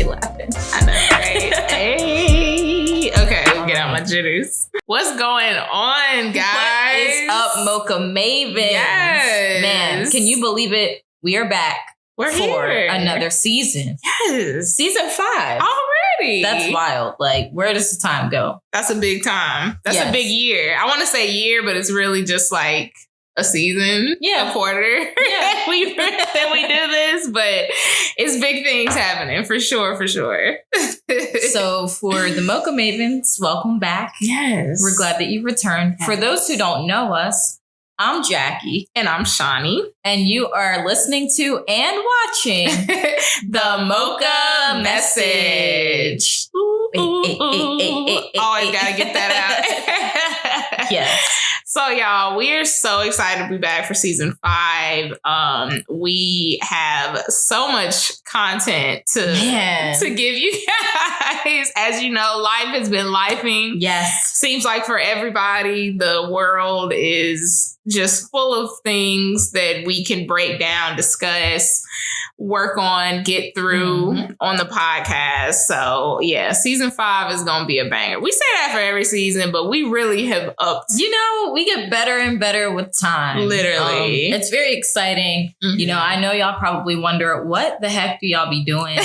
laughing. I know, right? Hey. Okay, get out my jitters. What's going on, guys? What is up, Mocha Mavens? Yes. Man, can you believe it? We are back. We're for here. Another season. Yes. Season 5. Already. That's wild. Like, where does the time go? That's a big time. That's a big year. I want to say year, but it's really just like a season, a quarter. Yeah. we do this, but it's big things happening for sure, for sure. So for the Mocha Mavens, welcome back. Yes. We're glad that you returned. Yes. For those who don't know us, I'm Jackie. And I'm Shani. And you are listening to and watching the Mocha Message. Always gotta get that out. Yes. So y'all, we are so excited to be back for season 5. We have so much content to give you guys. As you know, life has been lifing. Yes. Seems like for everybody, the world is just full of things that we can break down, discuss, work on, get through on the podcast. So yeah, season 5 is going to be a banger. We say that for every season, but we really have upped. You know, we get better and better with time. Literally. It's very exciting. Mm-hmm. You know, I know y'all probably wonder, what the heck do y'all be doing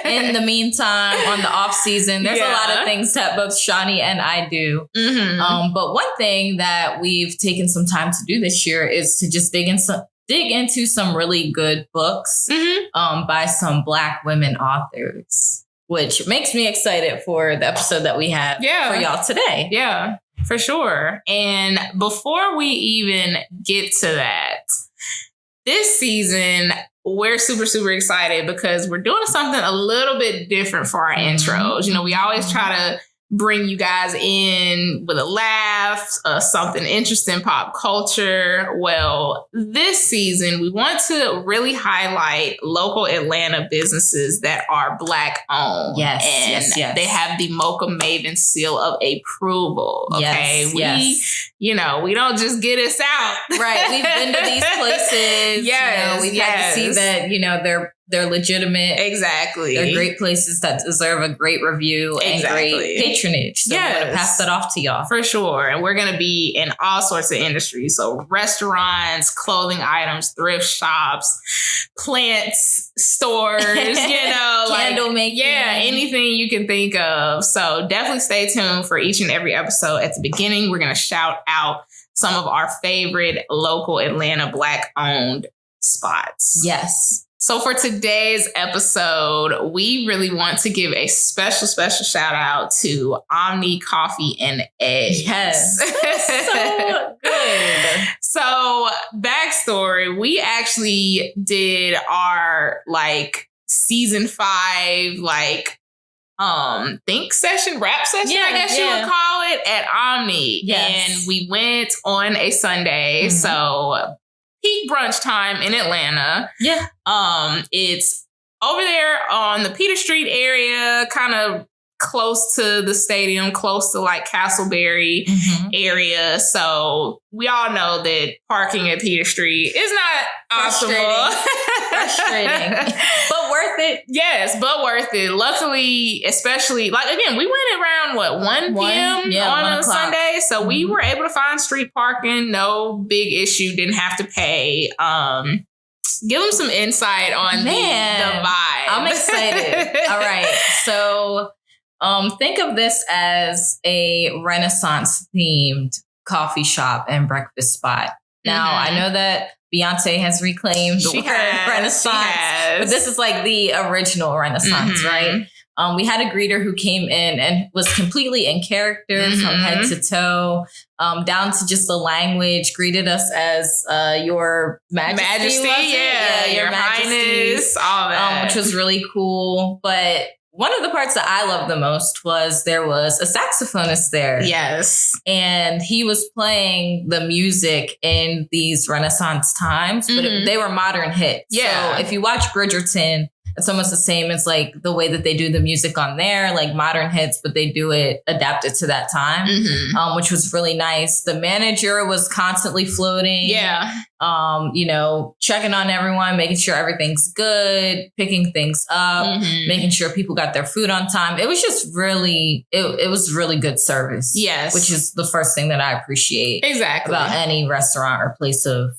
in the meantime on the off season? There's a lot of things that both Shani and I do. Mm-hmm. But one thing that we've taken some time to do this year is to just dig into some really good books by some Black women authors, which makes me excited for the episode that we have for y'all today. Yeah, for sure. And before we even get to that, this season, we're super, super excited because we're doing something a little bit different for our intros. You know, we always try to bring you guys in with a laugh, something interesting, pop culture. Well, this season, we want to really highlight local Atlanta businesses that are Black owned. Yes, and they have the Mocha Maven seal of approval. Okay. You know, we don't just get us out. Right. We've been to these places. Yes. You know, we've had to see that, you know, they're legitimate. Exactly. They're great places that deserve a great review and great patronage. So we're going to pass that off to y'all. For sure. And we're going to be in all sorts of industries. So restaurants, clothing items, thrift shops, plants, stores, you know. Candle making. Yeah, anything you can think of. So definitely stay tuned for each and every episode. At the beginning, we're going to shout out some of our favorite local Atlanta Black owned spots. Yes. So for today's episode, we really want to give a special shout out to Omni Coffee and Eggs. Yes. So good. So backstory, we actually did our season 5, think session, rap session, I guess you would call it, at Omni. Yes. And we went on a Sunday. So peak brunch time in Atlanta. Yeah. It's over there on the Peter Street area, kind of close to the stadium, close to Castleberry area. So we all know that parking at Peter Street is not optimal. Frustrating. But worth it. Yes, but worth it. Luckily, especially, again, we went around, 1 p.m. on a Sunday. So we were able to find street parking. No big issue. Didn't have to pay. Give them some insight on the vibe. I'm excited. All right. So think of this as a Renaissance-themed coffee shop and breakfast spot. Now, I know that Beyonce has reclaimed the word Renaissance, but this is the original Renaissance, right? We had a greeter who came in and was completely in character from head to toe, down to just the language, greeted us as your Majesty, your Highness, all that, which was really cool. But one of the parts that I loved the most was there was a saxophonist there. Yes. And he was playing the music in these Renaissance times, but they were modern hits. Yeah. So if you watch Bridgerton, It's almost the same as like the way that they do the music on there, like modern hits, but they do it adapted to that time, which was really nice. The manager was constantly floating. Yeah. Checking on everyone, making sure everything's good, picking things up, making sure people got their food on time. It was just really, it was really good service. Yes. Which is the first thing that I appreciate about any restaurant or place of,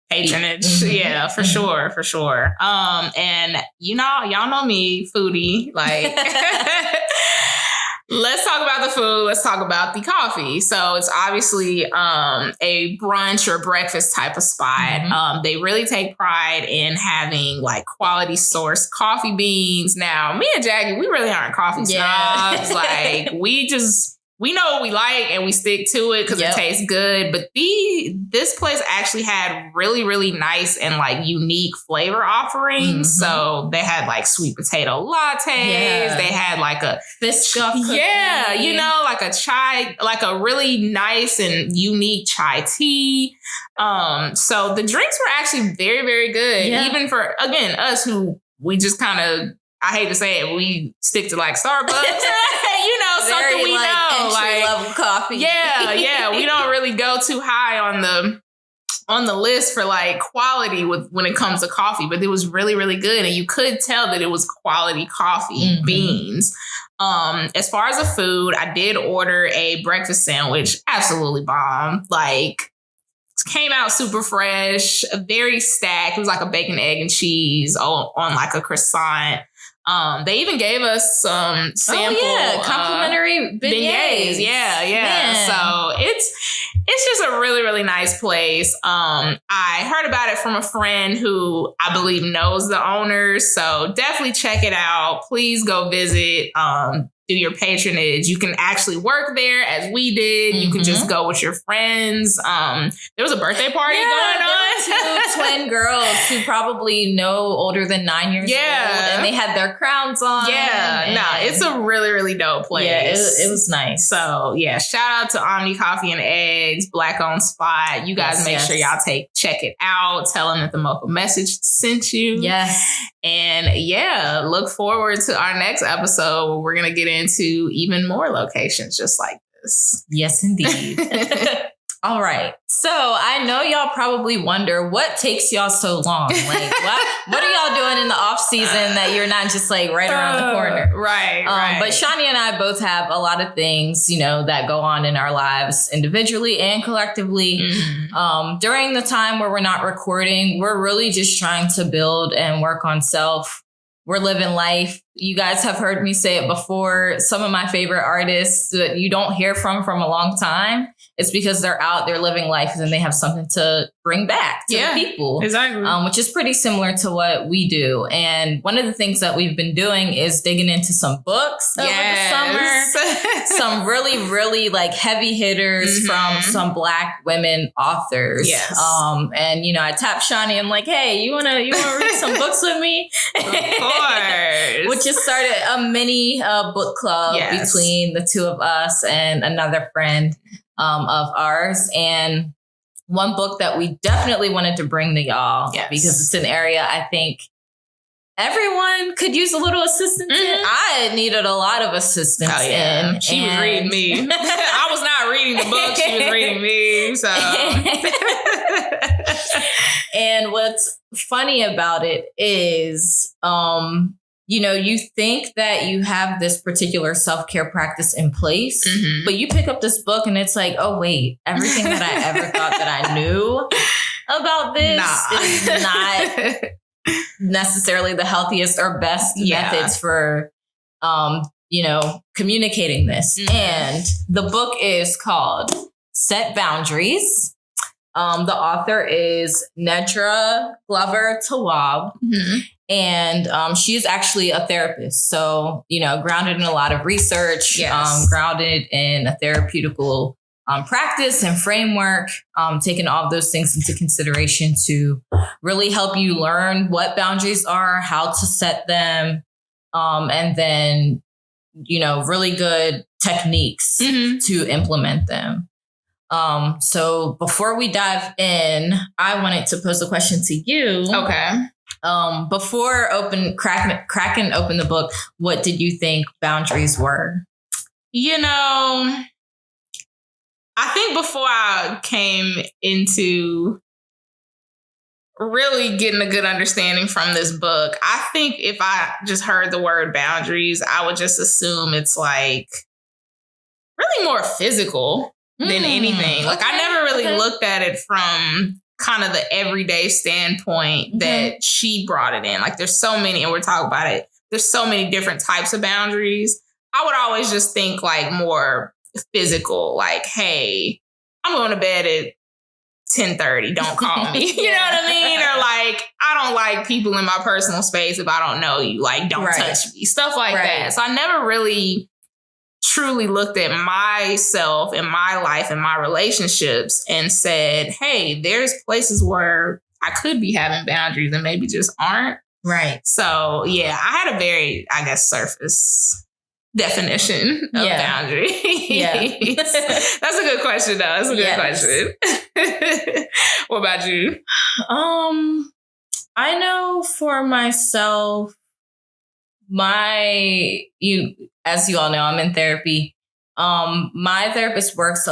patronage. Yeah, for sure. And y'all know me, foodie. Like, let's talk about the food. Let's talk about the coffee. So it's obviously a brunch or breakfast type of spot. They really take pride in having like quality sourced coffee beans. Now, me and Jackie, we really aren't coffee snobs. Like, we know what we like and we stick to it because it tastes good. But this place actually had really, really nice and like unique flavor offerings. So they had like sweet potato lattes. Yeah. They had like a biscuit cookie. Yeah, like a chai, like a really nice and unique chai tea. So the drinks were actually very, very good. Yeah. Even for, again, us who we just kind of, I hate to say it, we stick to like Starbucks. Something we know, entry level coffee. Yeah. We don't really go too high on the list for like quality when it comes to coffee, but it was really, really good, and you could tell that it was quality coffee beans. As far as the food, I did order a breakfast sandwich, absolutely bomb. Like, came out super fresh, very stacked. It was like a bacon, egg, and cheese on like a croissant. They even gave us some sample complimentary beignets. Yeah. Man. So it's just a really, really nice place. I heard about it from a friend who I believe knows the owners. So definitely check it out. Please go visit. Do your patronage. You can actually work there as we did. You can just go with your friends. There was a birthday party going on. Two twin girls who probably no older than 9 years old. And they had their crowns on. Yeah. It's a really, really dope place. Yeah, it was nice. So yeah, shout out to Omni Coffee and Eggs, Black owned spot. You guys make sure y'all check it out. Tell them that the Mocha Message sent you. Yes. And look forward to our next episode where we're going to get into even more locations just like this. Yes, indeed. All right. So I know y'all probably wonder what takes y'all so long. Like, what are y'all doing in the off season that you're not just like right around the corner? Right. But Shani and I both have a lot of things, that go on in our lives individually and collectively. During the time where we're not recording, we're really just trying to build and work on self. We're living life. You guys have heard me say it before. Some of my favorite artists that you don't hear from a long time, it's because they're out, they're living life, and then they have something to bring back to the people. Exactly. Which is pretty similar to what we do. And one of the things that we've been doing is digging into some books over the summer. Some really, really like heavy hitters from some Black women authors. Yes. And I tapped Shani. I'm like, hey, you wanna read some books with me? Of course. Which just started a mini book club between the two of us and another friend of ours. And one book that we definitely wanted to bring to y'all because it's an area I think everyone could use a little assistance in. I needed a lot of assistance in. She was reading me. I was not reading the book. She was reading me. So. And what's funny about it is, you think that you have this particular self-care practice in place, but you pick up this book and it's like, oh, wait, everything that I ever thought that I knew about this is not necessarily the healthiest or best methods for, communicating this. And the book is called Set Boundaries. The author is Nedra Tawabb. And she is actually a therapist. So, grounded in a lot of research, grounded in a therapeutical practice and framework, taking all of those things into consideration to really help you learn what boundaries are, how to set them, and then, really good techniques to implement them. So before we dive in, I wanted to pose a question to you. Okay. before cracking open the book, what did you think boundaries were? You know, I think before I came into really getting a good understanding from this book, I think if I just heard the word boundaries, I would just assume it's like really more physical than anything. Like I never really looked at it from kind of the everyday standpoint that she brought it in. Like there's so many, and we're talking about it, there's so many different types of boundaries. I would always just think like more physical, like, hey, I'm going to bed at 10:30, don't call me. You know what I mean? Or like, I don't like people in my personal space if I don't know you, like don't touch me, stuff like that. So I never really truly looked at myself and my life and my relationships and said, hey, there's places where I could be having boundaries and maybe just aren't. Right. So yeah, I had a very, I guess, surface definition of boundary. Yeah. That's a good question though. That's a good question. What about you? I know for myself, as you all know, I'm in therapy. My therapist works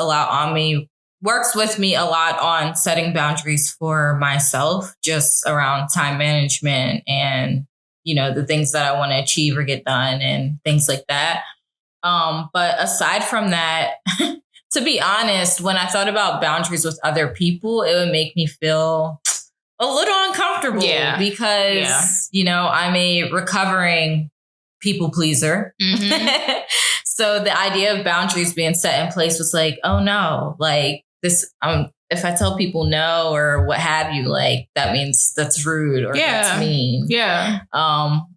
with me a lot on setting boundaries for myself, just around time management and, the things that I want to achieve or get done and things like that. But aside from that, to be honest, when I thought about boundaries with other people, it would make me feel a little uncomfortable because, I'm a recovering people pleaser. Mm-hmm. So the idea of boundaries being set in place was like, oh no, like this, if I tell people no or what have you, like that means that's rude or that's mean. Yeah.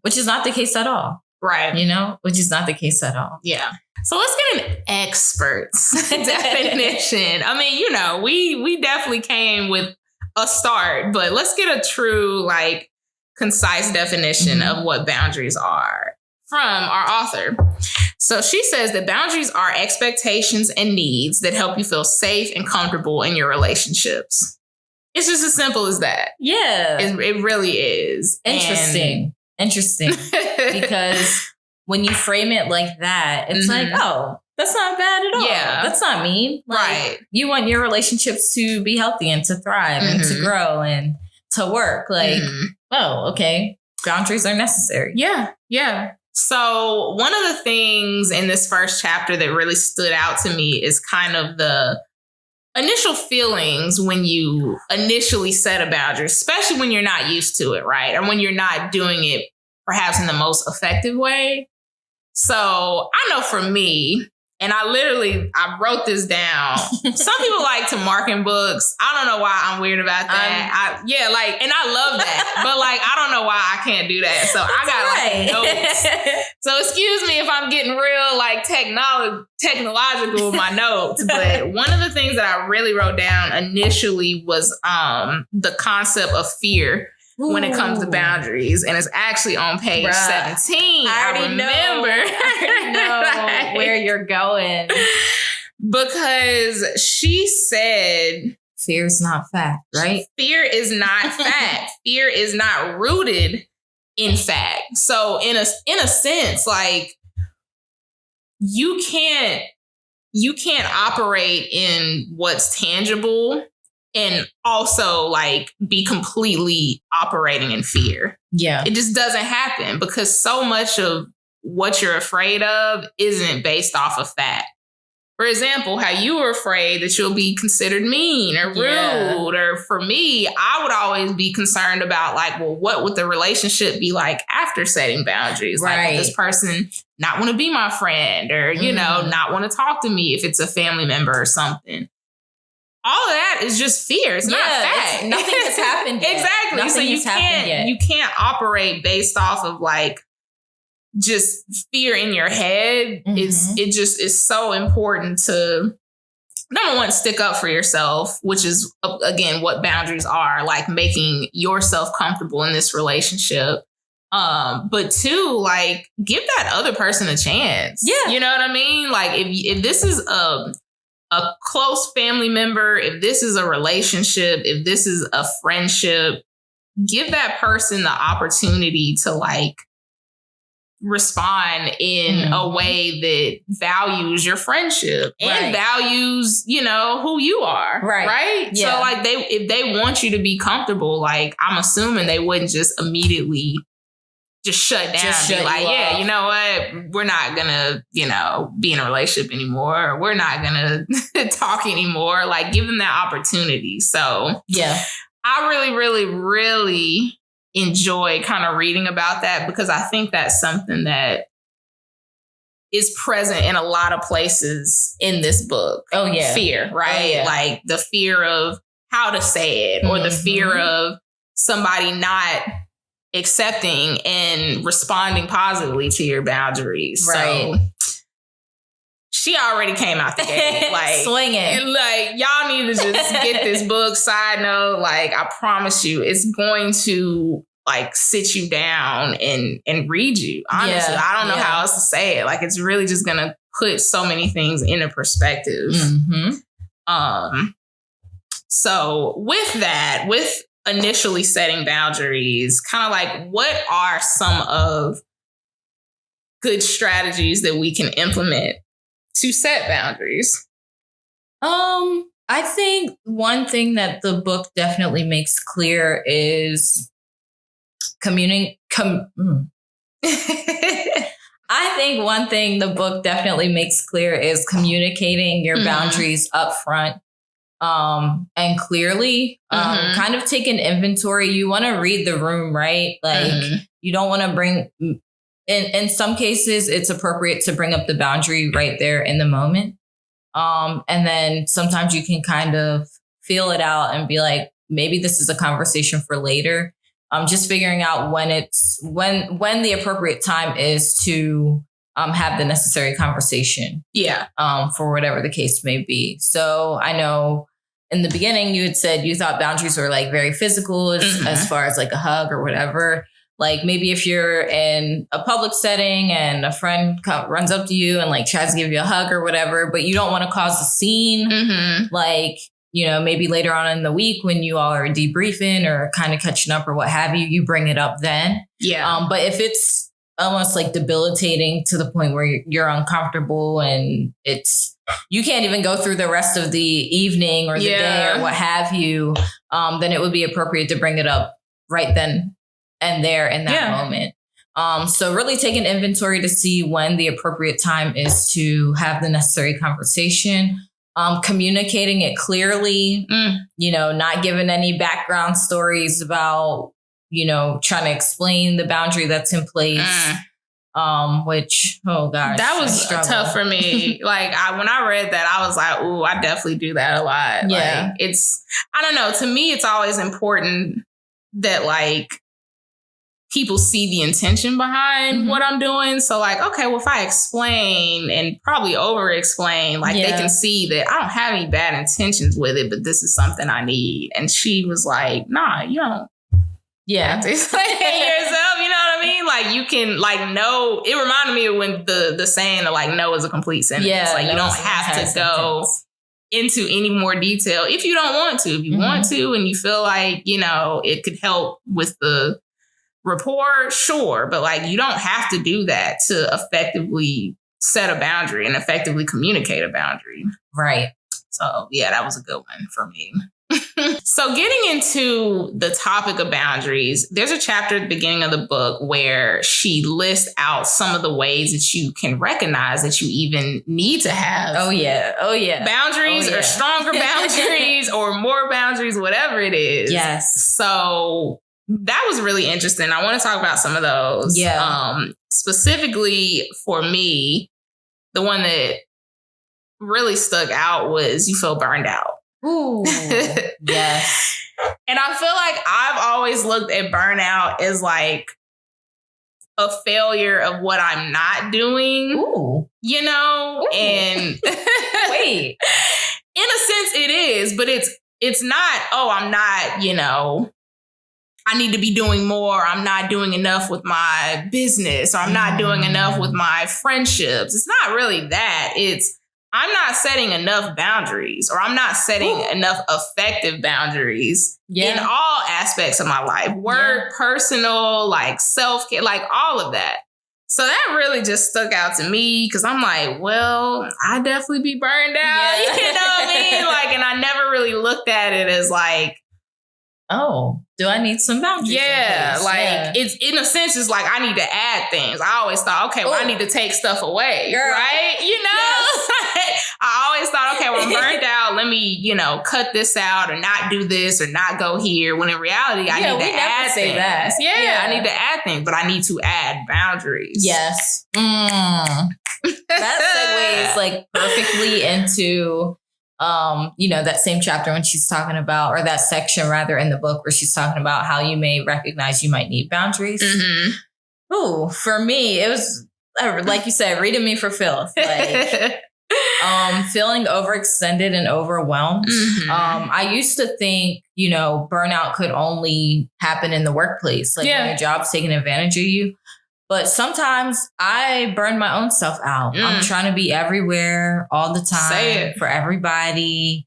Which is not the case at all. Right. Which is not the case at all. Yeah. So let's get an expert's definition. I mean, we definitely came with a start, but let's get a true, like, concise definition of what boundaries are from our author. So she says that boundaries are expectations and needs that help you feel safe and comfortable in your relationships. It's just as simple as that. Yeah. It really is. Interesting. Because when you frame it like that, it's like, oh, that's not bad at all. Yeah. That's not mean. Like, right. You want your relationships to be healthy and to thrive and to grow and to work. Like, oh, okay. Boundaries are necessary. Yeah. Yeah. So one of the things in this first chapter that really stood out to me is kind of the initial feelings when you initially set a boundary, especially when you're not used to it, right? Or when you're not doing it perhaps in the most effective way. So I know for me, and I wrote this down. Some people like to mark in books. I don't know why I'm weird about that. And I love that. But like, I don't know why I can't do that. So I got like notes. So excuse me if I'm getting real like technological with my notes. But one of the things that I really wrote down initially was the concept of fear. Ooh. When it comes to boundaries. And it's actually on page 17. I already know where you're going. Because she said... Fear is not fact, right? Fear is not fact. Fear is not rooted in fact. So in a sense, like, you can't operate in what's tangible and also like be completely operating in fear. Yeah. It just doesn't happen because so much of what you're afraid of isn't based off of fact. For example, how you were afraid that you'll be considered mean or rude. Or for me, I would always be concerned about like, well, what would the relationship be like after setting boundaries? Right. Like, would this person not want to be my friend or, not want to talk to me if it's a family member or something? All of that is just fear. It's not fact. Nothing has happened yet. Exactly. Nothing so you can't operate based off of like just fear in your head. It just is so important to, number one, stick up for yourself, which is again what boundaries are, like making yourself comfortable in this relationship. But two, like give that other person a chance. Yeah. You know what I mean? Like if this is a close family member, if this is a relationship, if this is a friendship, give that person the opportunity to like respond in a way that values your friendship and values, you know, who you are. Right. Yeah. So like if they want you to be comfortable, like I'm assuming they wouldn't just immediately just shut down and be like, yeah, you know what? We're not gonna, you know, be in a relationship anymore. Or we're not gonna talk anymore. Like give them that opportunity. So yeah, I really, really, really enjoy kind of reading about that because I think that's something that is present in a lot of places in this book. Oh yeah. Fear, right? Oh, yeah. Like the fear of how to say it or the fear of somebody not accepting and responding positively to your boundaries. Right. So she already came out the gate, like swinging. Like y'all need to just get this book. Side note, like I promise you, it's going to like sit you down and read you. Honestly, I don't know how else to say it. Like it's really just gonna put so many things into perspective. So with that, with initially setting boundaries, kind of like what are some of good strategies that we can implement to set boundaries? I think one thing that the book definitely makes clear is I think one thing the book definitely makes clear is communicating your boundaries up front and clearly. Kind of take an inventory. You want to read the room, right? Like you don't want to bring in some cases it's appropriate to bring up the boundary right there in the moment. And then sometimes you can kind of feel it out and be like, maybe this is a conversation for later. Just figuring out when the appropriate time is to have the necessary conversation. Yeah. For whatever the case may be. So I know in the beginning you had said you thought boundaries were like very physical as far as like a hug or whatever. Like maybe if you're in a public setting and a friend runs up to you and like tries to give you a hug or whatever, but you don't want to cause a scene. Like, you know, maybe later on in the week when you all are debriefing or kind of catching up or what have you, you bring it up then. Yeah. But if it's almost like debilitating to the point where you're uncomfortable and you can't even go through the rest of the evening or the day or what have you, then it would be appropriate to bring it up right then and there in that moment. So really take an inventory to see when the appropriate time is to have the necessary conversation. Communicating it clearly, you know, not giving any background stories about, you know, trying to explain the boundary that's in place. Which, oh gosh, that was tough for me. Like when I read that, I was like, ooh, I definitely do that a lot. Yeah. Like I don't know. To me, it's always important that like people see the intention behind what I'm doing. So like, okay, well, if I explain and probably over explain, like they can see that I don't have any bad intentions with it, but this is something I need. And she was like, nah, you don't. Yeah. Have to explain yourself, you know what I mean? Like you can like no, it reminded me of when the saying of like no is a complete sentence. Yeah, like you don't have to go into any more detail if you don't want to. If you want to and you feel like, you know, it could help with the rapport, sure. But like you don't have to do that to effectively set a boundary and effectively communicate a boundary. Right. So yeah, that was a good one for me. So getting into the topic of boundaries, there's a chapter at the beginning of the book where she lists out some of the ways that you can recognize that you even need to have. Oh yeah. Boundaries or stronger boundaries or more boundaries, whatever it is. Yes. So that was really interesting. I want to talk about some of those. Yeah. Specifically for me, the one that really stuck out was you feel burned out. Ooh, yes. And I feel like I've always looked at burnout as like a failure of what I'm not doing. Ooh. You know? Ooh. And wait. In a sense it is, but it's not, oh, I'm not, you know, I need to be doing more. I'm not doing enough with my business, or I'm not doing enough with my friendships. It's not really that. It's I'm not setting enough boundaries, or I'm not setting enough effective boundaries in all aspects of my life, work, personal, like self-care, like all of that. So that really just stuck out to me because I'm like, well, I definitely be burned out. You know what I mean? Like, and I never really looked at it as like, oh, do I need some boundaries? Yeah, like it's in a sense, it's like I need to add things. I always thought, okay, well, I need to take stuff away, right? You know, I always thought, okay, well, I'm burned out. Let me, cut this out or not do this or not go here. When in reality, I need to add things. That. Yeah, I need to add things, but I need to add boundaries. Yes. That segues like perfectly into that same chapter when she's talking about, or that section rather in the book where she's talking about how you may recognize you might need boundaries. Mm-hmm. Ooh, for me, it was, like you said, reading me for filth. Like, feeling overextended and overwhelmed. Mm-hmm. I used to think, burnout could only happen in the workplace, like when your job's taking advantage of you. But sometimes I burn my own self out. I'm trying to be everywhere all the time for everybody.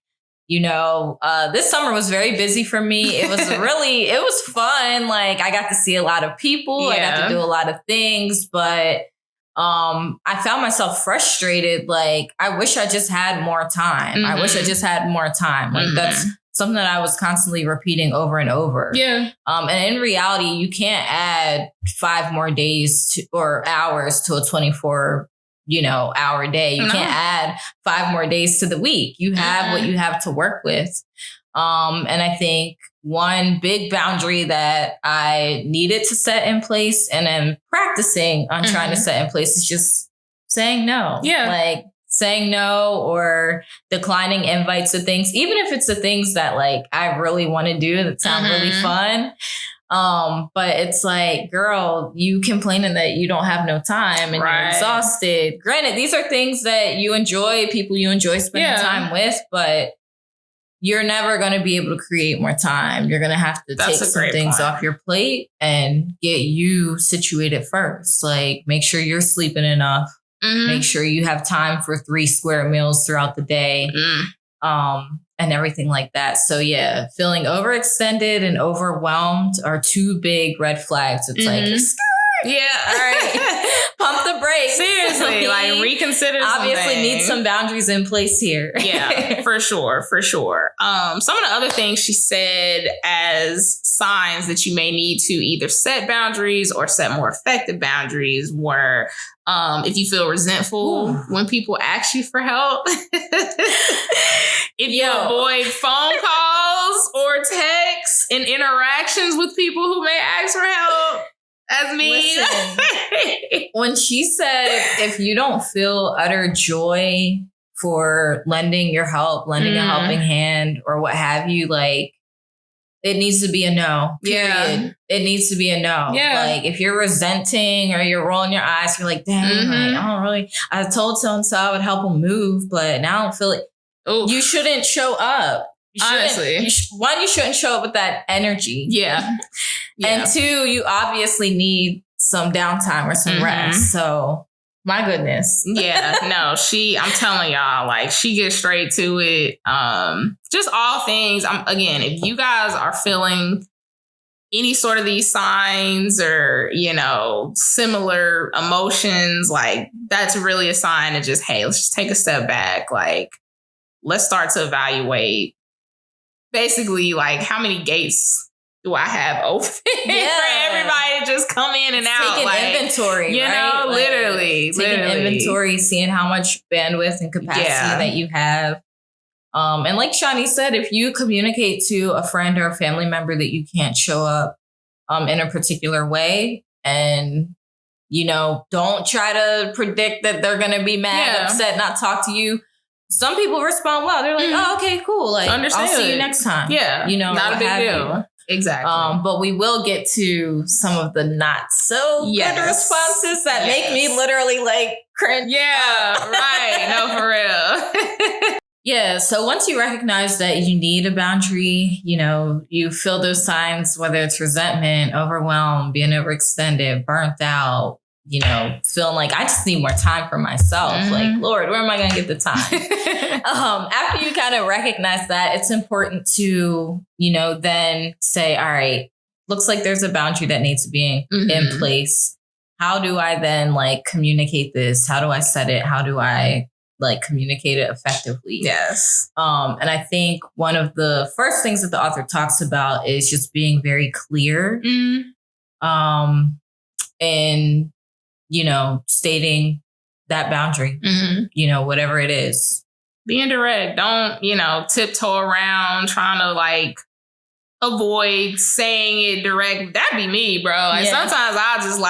This summer was very busy for me. It was fun. Like I got to see a lot of people. I got to do a lot of things, but I found myself frustrated. Like I wish I just had more time. Mm-hmm. I wish I just had more time. Like that's something that I was constantly repeating over and over. Yeah. And in reality, you can't add 5 more days or hours to a 24, hour day. You can't add 5 more days to the week. You have what you have to work with. And I think one big boundary that I needed to set in place and am practicing on trying to set in place is just saying no. Yeah. Like saying no or declining invites to things, even if it's the things that like I really want to do that sound really fun. But it's like, girl, you complaining that you don't have no time and you're exhausted. Granted, these are things that you enjoy, people you enjoy spending time with, but you're never going to be able to create more time. You're going to have to take some things off your plate and get you situated first. Like make sure you're sleeping enough. Make sure you have time for 3 square meals throughout the day. And everything like that. So yeah, feeling overextended and overwhelmed are 2 big red flags. It's like, all right, pump the brakes. Seriously, like reconsider. Obviously need some boundaries in place here. Yeah, for sure. Some of the other things she said as signs that you may need to either set boundaries or set more effective boundaries were if you feel resentful when people ask you for help, if you avoid phone calls or texts and interactions with people who may ask for help. As me. Listen, when she said, if you don't feel utter joy for lending your help, lending a helping hand or what have you, like it needs to be a no. Period. Yeah. It needs to be a no. Yeah. Like if you're resenting or you're rolling your eyes, you're like, dang, like, I told so-and-so I would help them move, but now I don't feel it. Oof. You shouldn't show up. Honestly, you shouldn't show up with that energy. Yeah. And 2, you obviously need some downtime or some rest. So my goodness. Yeah, no, I'm telling y'all, like she gets straight to it. Just all things. Again, if you guys are feeling any sort of these signs or, similar emotions, like that's really a sign of just, hey, let's just take a step back. Like, let's start to evaluate basically like how many gates do I have open for everybody to just come in and out? Taking like, inventory, right? Like, literally. Inventory, seeing how much bandwidth and capacity that you have. And like Shani said, if you communicate to a friend or a family member that you can't show up in a particular way and, don't try to predict that they're going to be mad, upset, not talk to you. Some people respond well. They're like, oh, okay, cool. Like, I'll see you next time. Yeah. Not a big deal. Exactly. But we will get to some of the not so good responses that make me literally like cringe. Yeah, right. No, for real. Yeah. So once you recognize that you need a boundary, you feel those signs, whether it's resentment, overwhelmed, being overextended, burnt out, feeling like I just need more time for myself. Mm-hmm. Like, Lord, where am I going to get the time? After you kind of recognize that, it's important to, then say, all right, looks like there's a boundary that needs to be in place. How do I then communicate this? How do I set it? How do I communicate it effectively? Yes. And I think one of the first things that the author talks about is just being very clear. And, stating that boundary, whatever it is. Being direct. Don't, tiptoe around trying to avoid saying it direct. That'd be me, bro. Sometimes I'll just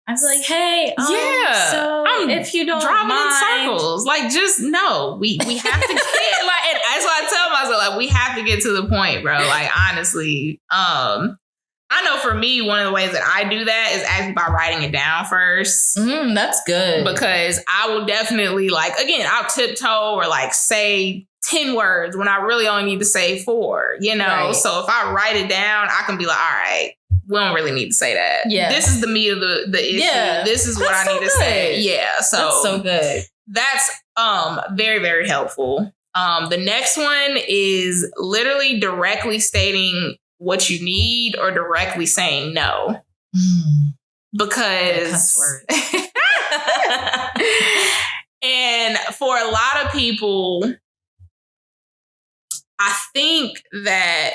I was like, hey, so if you don't driving mind. in circles, just no, we have to get and that's why I tell myself we have to get to the point, bro. Honestly, I know for me, one of the ways that I do that is actually by writing it down first. That's good. Because I will definitely again, I'll tiptoe or say 10 words when I really only need to say 4, Right. So if I write it down, I can be like, all right, we don't really need to say that. Yeah. This is the meat of the issue. Yeah. This is what I need to say. Yeah. So that's so good. That's very, very helpful. The next one is literally directly stating what you need or directly saying no. Because and for a lot of people, I think that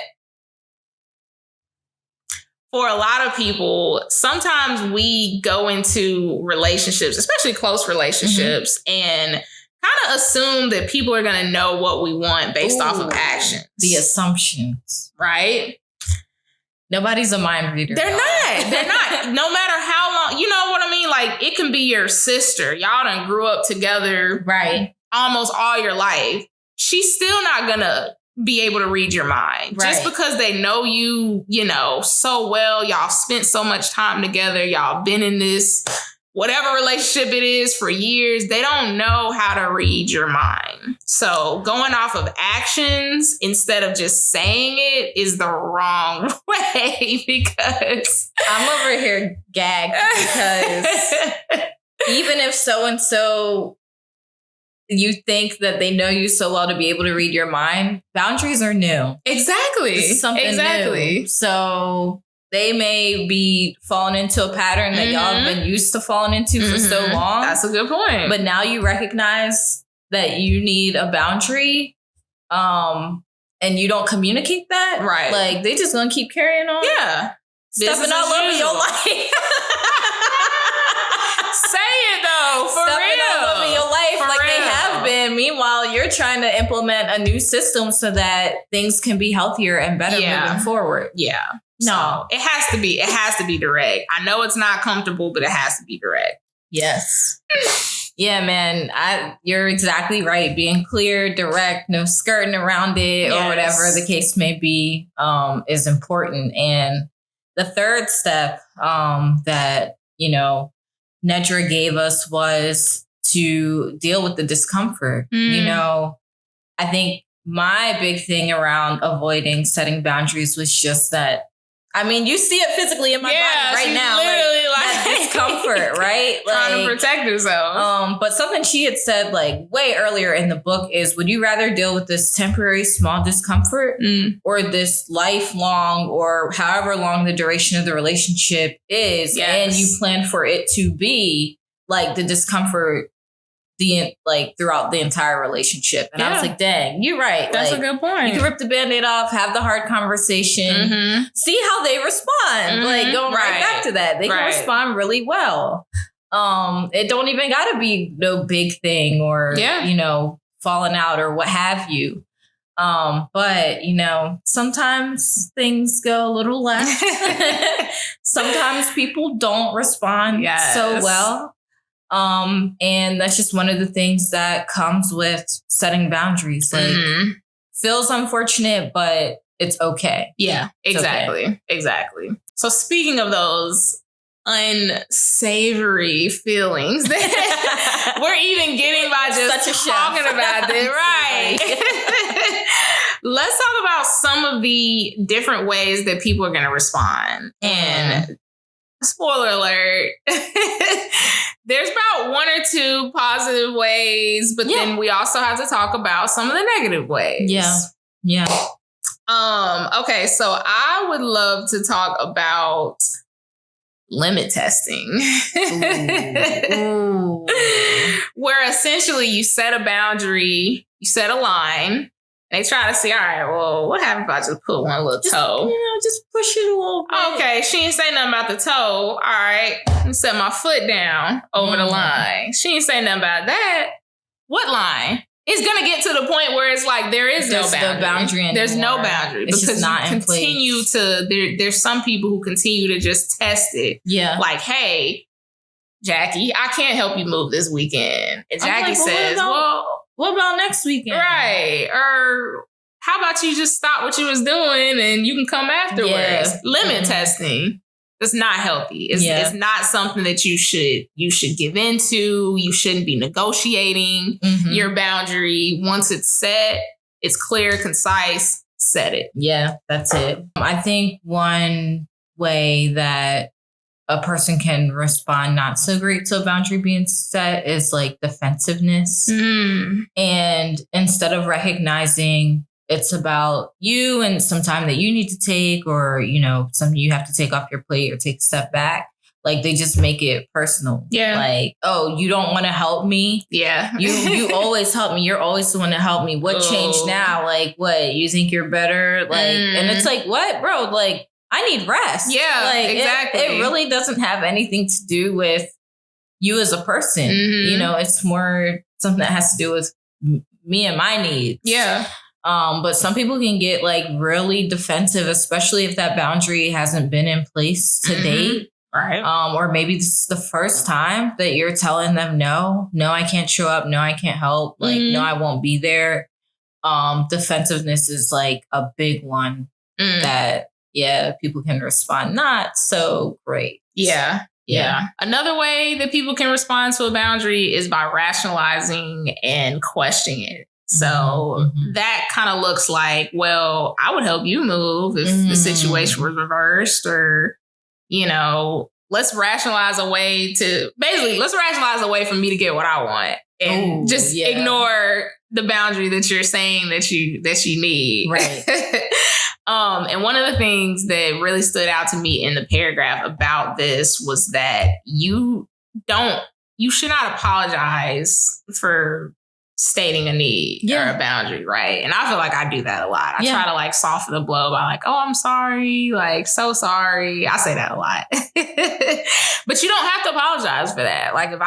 for a lot of people, sometimes we go into relationships, especially close relationships, and kind of assume that people are going to know what we want based off of actions. The assumptions. Right? Nobody's a mind reader. They're not. No matter how long, you know what I mean? It can be your sister. Y'all done grew up together. Right. Almost all your life. She's still not going to be able to read your mind. Right. Just because they know you, so well. Y'all spent so much time together. Y'all been in this, whatever relationship it is for years. They don't know how to read your mind. So going off of actions instead of just saying it is the wrong way because I'm over here gagged because even if so-and-so you think that they know you so well to be able to read your mind, boundaries are new. Exactly. This is something new. So they may be falling into a pattern that y'all have been used to falling into for so long. That's a good point. But now you recognize that you need a boundary, and you don't communicate that. Right. They just gonna keep carrying on. Yeah. Stepping all over your life. Say it though, for stepping real. all over your life for they real. have been. Meanwhile, you're trying to implement a new system so that things can be healthier and better moving forward. Yeah. No, so it has to be direct. I know it's not comfortable, but it has to be direct. Yes. Yeah, man. You're exactly right. Being clear, direct, no skirting around it or whatever the case may be, is important. And the third step that, Nedra gave us was to deal with the discomfort. I think my big thing around avoiding setting boundaries was just that, you see it physically in my body right now. Literally that discomfort, right? Trying to protect herself. But something she had said way earlier in the book is, would you rather deal with this temporary small discomfort or this lifelong or however long the duration of the relationship is, and you plan for it to be the discomfort throughout the entire relationship. And I was like, dang, you're right. That's a good point. You can rip the Band-Aid off, have the hard conversation, see how they respond. Going right back to that. They can respond really well. It don't even gotta be no big thing or, falling out or what have you. But sometimes things go a little left. Sometimes people don't respond so well. And that's just one of the things that comes with setting boundaries. Feels unfortunate, but it's okay. Yeah, exactly. Okay. Exactly. So speaking of those unsavory feelings that we're even getting by just talking about this, right? Let's talk about some of the different ways that people are going to respond. And spoiler alert. There's about one or two positive ways, but then we also have to talk about some of the negative ways. Yeah. Okay, so I would love to talk about limit testing. Ooh. Where essentially you set a boundary, you set a line. They try to see, all right, well, what happens if I just put one little toe? Just push it a little bit. Okay, she ain't say nothing about the toe. All right, let me set my foot down over the line. She ain't say nothing about that. What line? It's going to get to the point where it's like there's no boundary anymore. There's no boundary. It's because just not you in continue place. there's some people who continue to just test it. Yeah. Like, hey, Jackie, I can't help you move this weekend. And Jackie says, what about next weekend? Right. Or how about you just stop what you was doing and you can come afterwards? Yeah. Limit testing. It's not healthy. It's not something that you should give into. You shouldn't be negotiating your boundary. Once it's set, it's clear, concise, set it. Yeah, that's it. I think one way that a person can respond not so great to a boundary being set is like defensiveness. And instead of recognizing it's about you and some time that you need to take, or, something you have to take off your plate or take a step back, like they just make it personal. Yeah. Like, oh, you don't want to help me? Yeah. You always help me. You're always the one to help me. What changed now? Like, what? You think you're better? Like, and it's like, what, bro? Like, I need rest. Yeah, like, exactly. It really doesn't have anything to do with you as a person. It's more something that has to do with me and my needs. Yeah. But some people can get like really defensive, especially if that boundary hasn't been in place to date. Right. Or maybe this is the first time that you're telling them, no, I can't show up. No, I can't help. Like, no, I won't be there. Defensiveness is like a big one that, people can respond not so great. Yeah. Another way that people can respond to a boundary is by rationalizing and questioning it. So that kind of looks like, well, I would help you move if the situation was reversed, or, let's rationalize a way for me to get what I want, and ignore the boundary that you're saying that you need. Right. And one of the things that really stood out to me in the paragraph about this was that you should not apologize for stating a need or a boundary, right? And I feel like I do that a lot. I try to like soften the blow by like, oh, I'm sorry, like so sorry. I say that a lot. But you don't have to apologize for that. Like if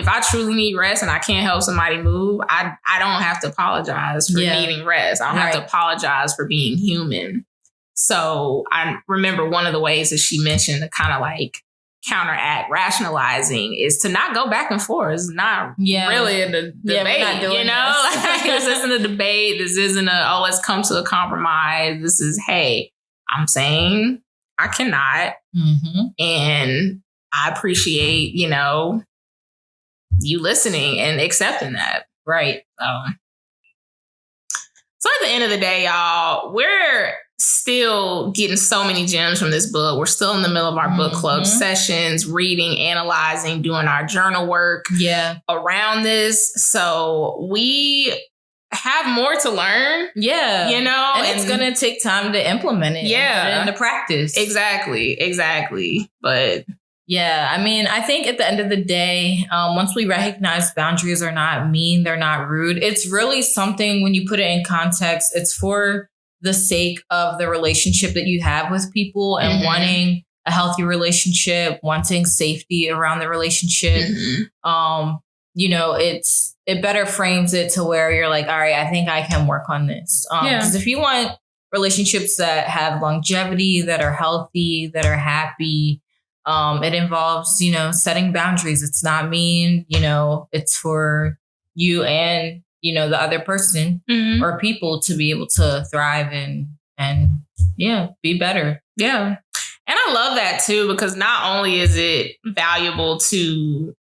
I truly need rest and I can't help somebody move, I don't have to apologize for needing rest. I don't have to apologize for being human. So I remember one of the ways that she mentioned to kind of like counteract rationalizing is to not go back and forth. It's not really a debate, This isn't a debate. This isn't let's come to a compromise. This is, hey, I'm saying I cannot. And I appreciate, you listening and accepting that. Right. So at the end of the day, y'all, we're still getting so many gems from this book. We're still in the middle of our book club sessions, reading, analyzing, doing our journal work around this. So we have more to learn. Yeah. And it's going to take time to implement it. And put it into practice. Exactly. But yeah, I mean, I think at the end of the day, once we recognize boundaries are not mean, they're not rude, it's really something when you put it in context, it's for the sake of the relationship that you have with people and wanting a healthy relationship, wanting safety around the relationship. It better frames it to where you're like, all right, I think I can work on this. Because if you want relationships that have longevity, that are healthy, that are happy, it involves, setting boundaries. It's not mean, it's for you and, the other person or people to be able to thrive and be better. Yeah. And I love that too, because not only is it valuable to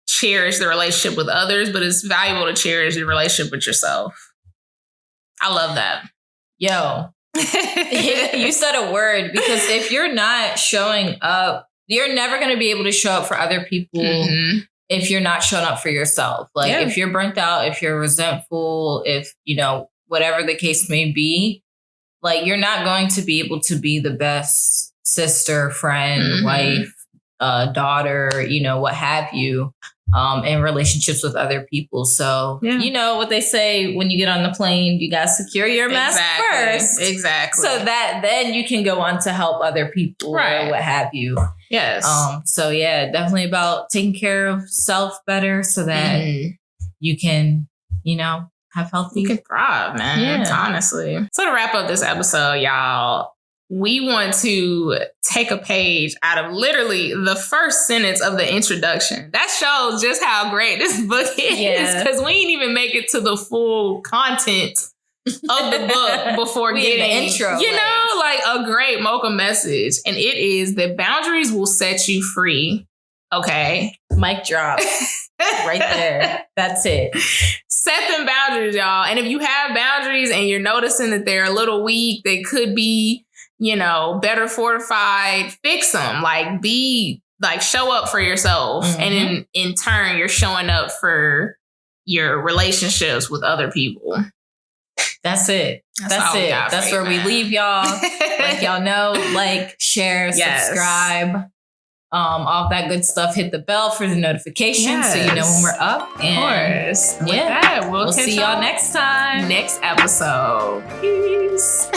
cherish the relationship with others, but it's valuable to cherish the relationship with yourself. I love that. Yo, you said a word, because if you're not showing up you're never going to be able to show up for other people if you're not showing up for yourself. Like if you're burnt out, if you're resentful, if, you know, whatever the case may be, like you're not going to be able to be the best sister, friend, wife, daughter, you know, what have you, in relationships with other people. So, you know what they say, when you get on the plane, you got to secure your mask first. Exactly. So that then you can go on to help other people or what have you. Yes. So yeah, definitely about taking care of self better so that you can, you know, have healthy. You can thrive, man. Yeah. Honestly. So to wrap up this episode, y'all, we want to take a page out of literally the first sentence of the introduction. That shows just how great this book is, because we didn't even make it to the full content of the book before getting the intro. You know, like a great Mocha message. And it is that boundaries will set you free. Okay. Mic drop. Right there. That's it. Set them boundaries, y'all. And if you have boundaries and you're noticing that they're a little weak, they could be, you know, better fortified, fix them. Like show up for yourself. And in turn, you're showing up for your relationships with other people. That's it. That's it. That's where we leave y'all. Like y'all know, like, share, subscribe. All that good stuff. Hit the bell for the notifications so you know when we're up. And of course. With that, we'll see y'all next time. Next episode. Peace.